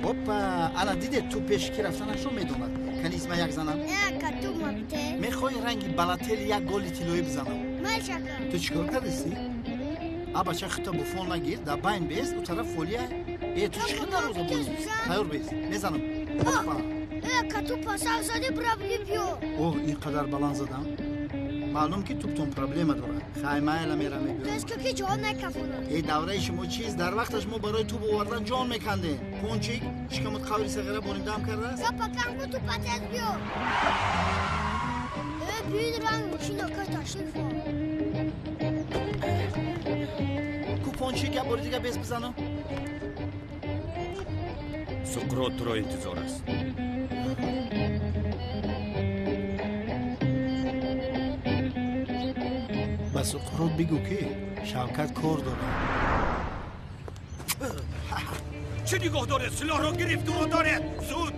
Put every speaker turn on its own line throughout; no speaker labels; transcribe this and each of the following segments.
بابا انا دیده تو پیش کی رفتنش رو میدوند کنی اسم یک زنم
کتو مبته
میخوای رنگی بلاتل یک گل تیلویی بزنم
ماشاءالله
تو چیکار کردی؟ ابا چه خطا بوفون نگیر در بین بیست او طرف فولیه ای تو چی خیلی روزا بودی تیار بیست میزنم بابا
کتو پاسا زدی برابری بیو
اوه اینقدر بلند زدم معلوم که توپتون پرابلم داره خیمه الا میرم میگم
تو که جان نکفونه
ای دوره شما چیز در وقتش ما برای تو بوردن جان میکنده پونچیک شکمت قوری صغیره بونیدم کرده است
یا پاکنگو تو پتت بیو بید رنگ ماشین که تشریف
کو پونچیک یا باری دیگه بیس بزنم
سقراط تو را انتظار است
با سقراط بگو که شوکت کار داره
چه نگاه داره؟ سلاح را گرفت و داره زود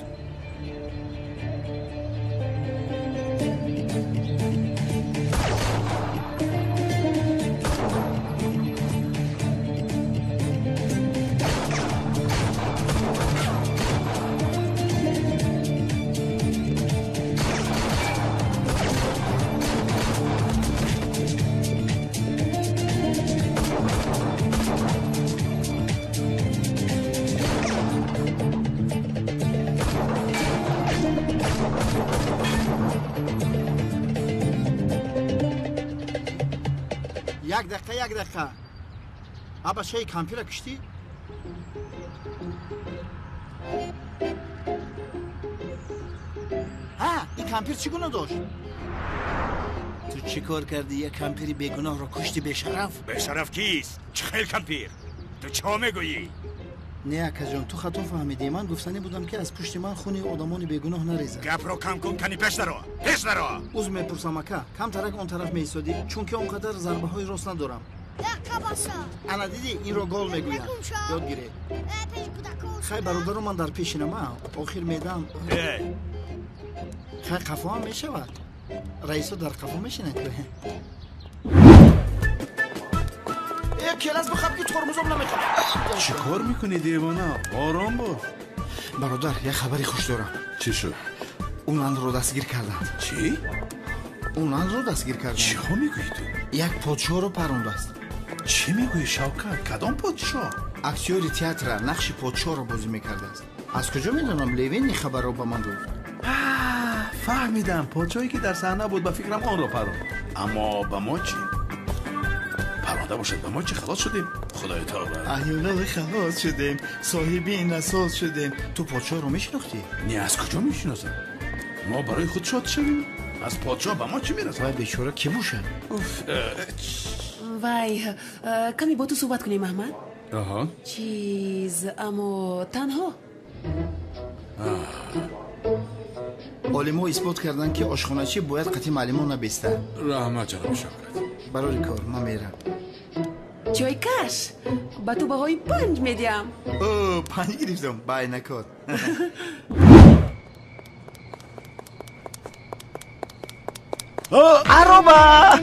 یک دقیقه ابا شای کامپیوتر کشتی ها این کامپیوتر چگونه داشت تو چی کار کردی یک کامپیوتر بیگناه رو کشتی بشرف
بشرف کیست چه خیل کمپیر تو چه میگویی
نه اکا جان تو خطا فهمیدی من گفتنی بودم که از پشت من خونی آدمان بیگناه نریزه
گپ رو کم کن کنی پیش درو
اوز میپرسم اکا کم ترک اون طرف میسادی چون که اونقدر ضربه های راست ندارم انا دیدی این رو گل میگویم یاد گیره خیلی برادر من در پیشینم آخر میدم خیلی قفا هم میشود رئیسو در قفا میشینه کلاس بخواب که ترمزم نمیخوام
چی کار میکنی دیوانا؟ آرام باش
برادر یه خبری خوش دارم
چی شد؟
اونان رو دستگیر کردند
چی؟
اونان رو دستگیر کردند
چی ها میگویی تو؟
یک پادشاه رو پرونده است
چی میگویی شوکت؟ کدام پادشاه؟
اکتیوری تئاتر نقش پادشاه رو بازی میکرده است از کجا میدونم لیوین این خبر رو به من گفت
فهمیدم پادشاهی که در صحنه بود به فکرم آن رو پروند اما به ما چی؟ پرونده باشد به ما چی خلاص شدیم؟ خدای تعالی
احیانا خلاص شدیم صاحبی این اساس شدیم تو پادشاه رو میشناختی؟
نه از کجا میشناسم؟ ما برای خود شاد شدیم از پادشاه به ما چی میرسه؟
وای بیچاره کی باشه؟
وای کمی با تو صحبت کنیم احمد
آها
چیز اما تنها
عالم‌ها اثبات کردن که آشخانه‌چی باید قطعی معلمان نبسته
رحمت جناب شوکت
برای کار من میرم
چای کش با تو بهای 5 میدیم
5 گرفتم بای نکن
عربا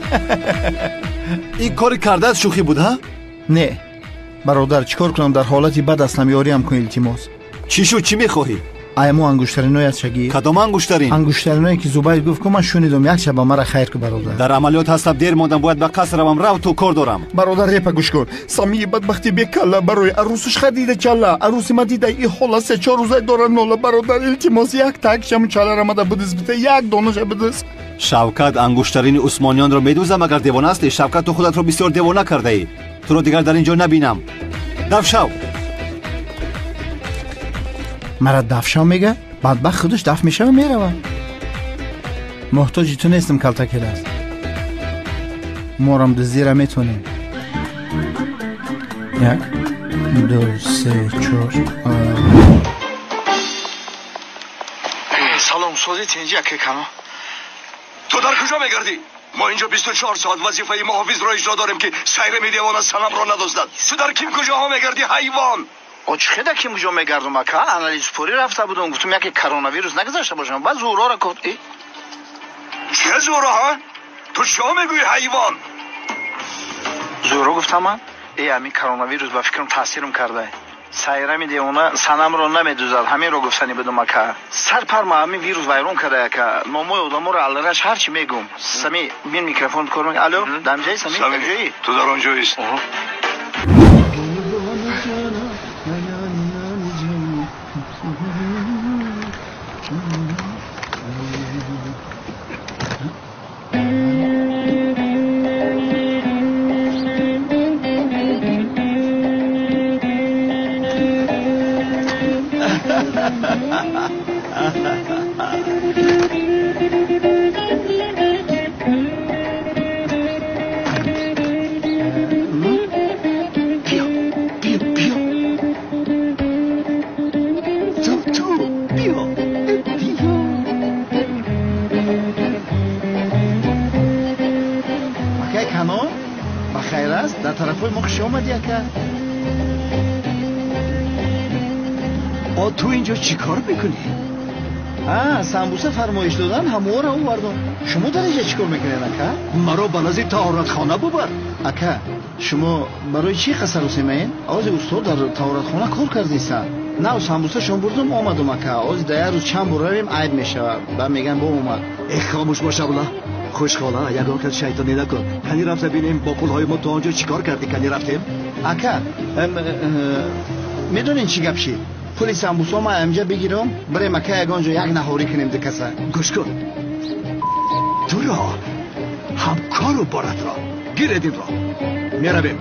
این کاری کرده از شوخی بود ها؟
نه برادر چیکار کنم در حالتی بد اصلا یاری هم کن التماس
چی شد چی میخواهی؟
ایمو انگشترینای از شگی
کدام انگشترین؟
انگشترینایی که زبیر گفت که من شنیدم یک شب مرا خیر که برادر
در عملیات هستم دیر ماندم باید به قصر روم رو تو کار دارم
برادر ریپا گوش کن سامی بدبختی بکلا برای عروسش خریده چلا عروسی ما دیده این حالا 3-4 روزه داره نولا برادر التماس یک تک شم چلا رمده بدز بده یک دانش بدز
شوکت انگشترین عثمانیان رو میدوزم اگر دیوانه هستی شوکت تو خودت رو بسیار دیوانه کرده ای تو رو دیگر در اینجا نبینم دفع شو
مرا دفع شو میگه بدبخت خودش دفع میشه و میره محتاجی تو نیستم کلتکل است مارم دزدیره میتونیم 1 2 3 4 سلام سوزی تینجی که کنم
تو در کجا میگردی؟ ما اینجا 24 ساعت وظیفه محافظ را اجرا داریم که سیر میدیوان از سنم را ندزدد. تو در کیم کجاها میگردی حیوان؟
چه کیم کجا میگردم اکا انالیز پوری رفته بودم گفتم یکی کرونا ویروس نگذاشته باشم بعد زورا را گفت
چه زورا ها؟ تو چه میگویی حیوان؟
زورا گفتم من ای همین کرونا ویروس به فکرم تاثیرم کرده сайрами девона санамро намедузад ҳаминро гуфтанӣ будум ака сарпарма ҳамин вирус вайрон кардая ака номои одаморо аллараш ҳарчи мегум сами бин микрофон кор мек алло дамҷаи сами ҷои
ту дар он ҷоист
дар тарафҳои мо хуши омадӣ ака
ту инҷо чӣ кор мекунӣ
самбуса фармоиш додан ҳаморо овардум шумо дар инҷа чӣ кор мекунед ака
маро ба назди таҳоратхона бубар
ака шумо барои чӣ қасар усемаед ози устод дар таҳоратхона кор кардисан нав самбусашон бурдум омадум ака ози да як рӯз чанд бор равем айб мешавад ба меган бо омад
хомӯш бош абла хушхола ягон кас шайтонӣ накун кани рафта бинем бо пулҳои мо ту он ҷо чӣ кор кардӣ кани рафтем
ака медонед чӣ гап шид пули самбусо ма амҷа бигирам бирем ака ягон ҷо як наҳорӣ кунем дикаса
гӯш кун туро ҳамкору боратро гиред инро меравем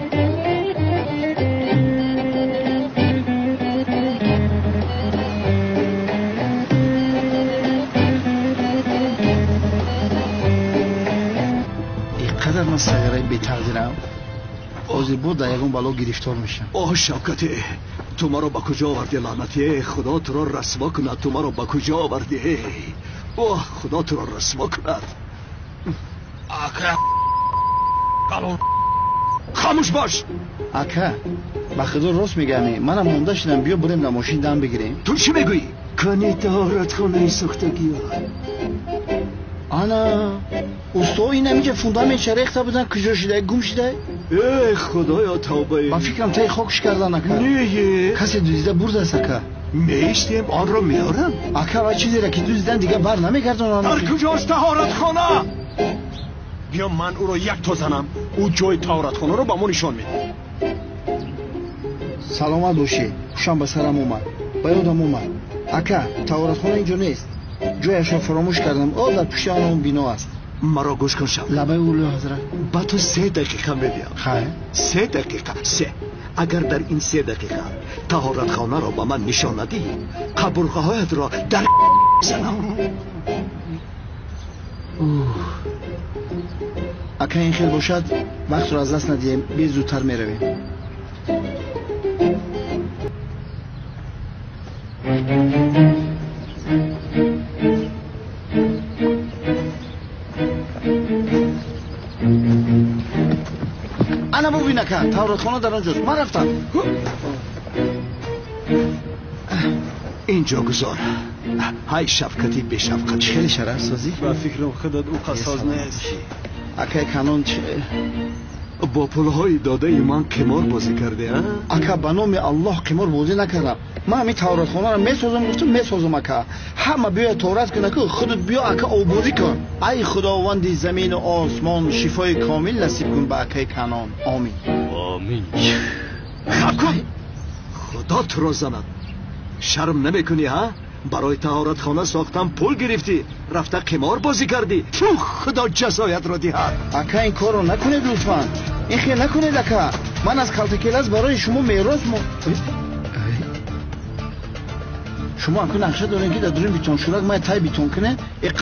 инқадар ман сагараи бетақдирам ҳозир бо дар ягон бало гирифтор мешам
шавкате ту маро ба куҷо овардӣ лаънатӣ худо туро расво кунад ту маро ба куҷо овардӣ худо туро расво кунад ака хомӯш бош
ака ба худо рост мегӯяме манам монда шудам биё бурем дар мошин дам бигирем
ту чӣ мегӯӣ кани таҳоратхонаи сохтагиё
ана усто ин ҳаминҷа фундаментша рехта будан куҷо шудай гум шудай
худоё тавбаи
ба фикрам таи хокш кардан ака
не
касе дузида бурдааст ака
меистем онро меорам
ака ва чизера ки дузидан дига бар намегардонам
дар куҷост таҳоратхона
بیا من او رو یک تا زنم او جای تهارتخانه رو با ما نشان میده
саломат бошӣ ҳушам ба сарам омад ба ёдам омад ака таҳоратхона инҷо нест ҷояшро фаромӯш кардам дар пушти он бино аст
маро гӯш кун шав
лабаи улӯ ҳазрат
ба ту 3 дақиқа медиҳам
хай
3 дақиқа 3 агар дар ин 3 дақиқа таҳоратхонаро ба ман нишон надиҳӣ қабурғаҳоятро дар занам
ака ин хел бошад вақтро аз даст надиҳем бе зудтар меравем ана бубин ака таҳоратхона дар он ҷост ман рафтам
اینجا گذار های شفقتی به شفقت
خیلی شرف سازی
با فکرم خودت او قصاز نیست
اکا کانون چه
با پولهای داده من قمار بازی کرده ها
اکا به نام الله قمار بازی نکردم من همین تهارتخانه رو میسازم گفتم میسازم اکا همه بیا تهارت کن اکا خودت بیا اکا آبادی کن ای خداوند زمین و آسمان شفای کامل نصیب کن به اکا کانون آمین
آمین
خب کن خدا تو رو زند شرم نمیکنی ها برای طهارتخانه ساختن پول گرفتی رفته قمار بازی کردی خدا جزایت رو دهد
اکا این کار رو نکنید لطفا این خیلی نکنید اکا من از کلتکلز برای شما میراث شما اکا نقشه دارین که در دورین بیتون شورک ما تای بیتون کنه